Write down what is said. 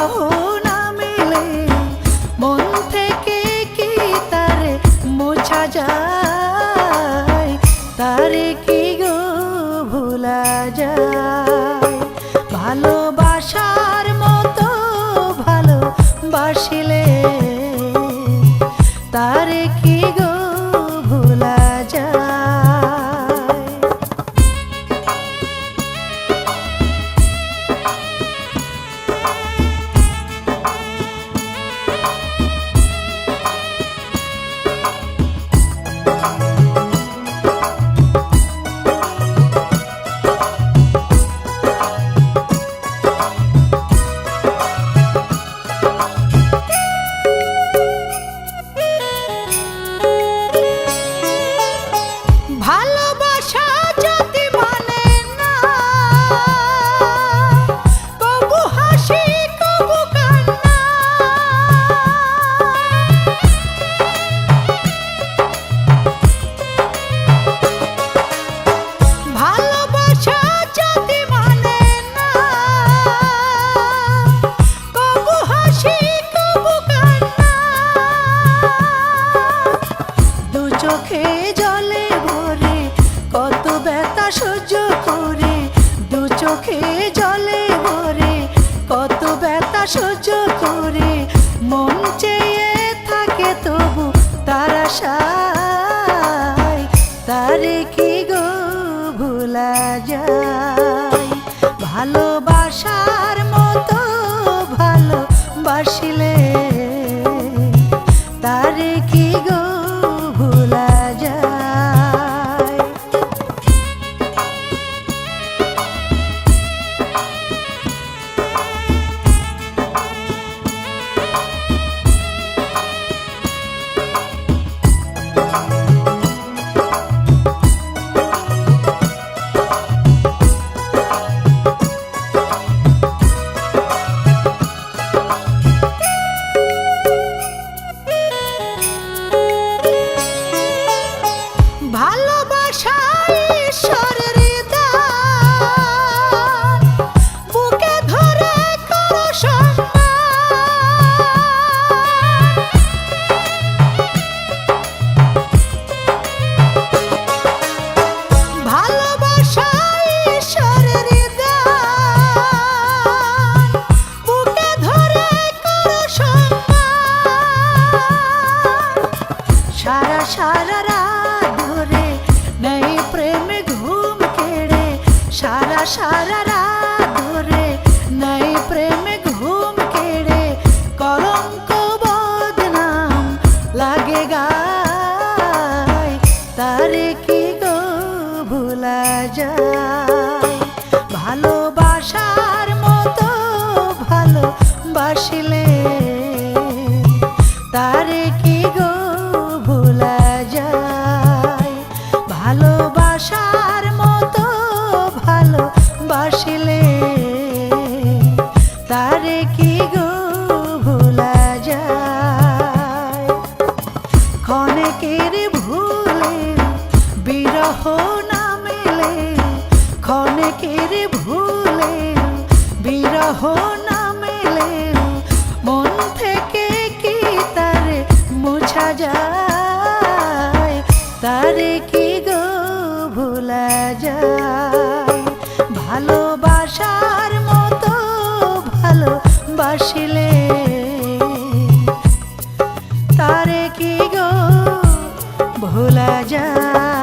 বিরহ না মেলে মন থেকে কি তারে মোছা যায়, তারে কি গো ভোলা যায়। ভালোবাসার মতো ভালোবাসিলে তারে কি গো ভোলা যায়। ভালোবাসা যদি মানে না, কবু হাসি কবু কান্না। ভালোবাসা যদি মানে না, কবু হাসি কবু কান্না। দু চোখে জলে ভরে কত ব্যথা সহ্য করে, দু চোখে জলে ভরে কত ব্যথা সহ্য করে, মন চেয়ে থাকে তবু তার আশায়, তারে কি গো ভোলা যায়। ভালোবাসার মতো ভালোবাসিলে তারে কি গো ভোলা যায়। ভালোবাসা ঈশ্বরের দান, বুকে ধরে করো সম্মান। ভালোবাসা ঈশ্বরের দান, বুকে ধরে করো সম্মান। সারা সারা রাত ধরে নেই প্রেমে ঘুম কেড়ে, সারা সারা রাত ধরে নেই প্রেমে ঘুম কেড়ে, কলঙ্ক বদনাম লাগে গায়, তারে কি গো ভোলা যায়। ভালোবাসার মতো ভালোবাসিলে তারে কি গো ভোলা যায়। ভালোবাসার মতো ভালোবাসিলে তারে কি গো ভোলা যায়। ক্ষণেকের ভুলে বিরহ না মেলে, ক্ষণেকের ভুলে বিরহ না মেলে মন থেকে কি তারে মোছা যায়, তারে কি গো ভোলা যায়। ভালোবাসার মতো ভালোবাসিলে তারে কি গো ভোলা যায়।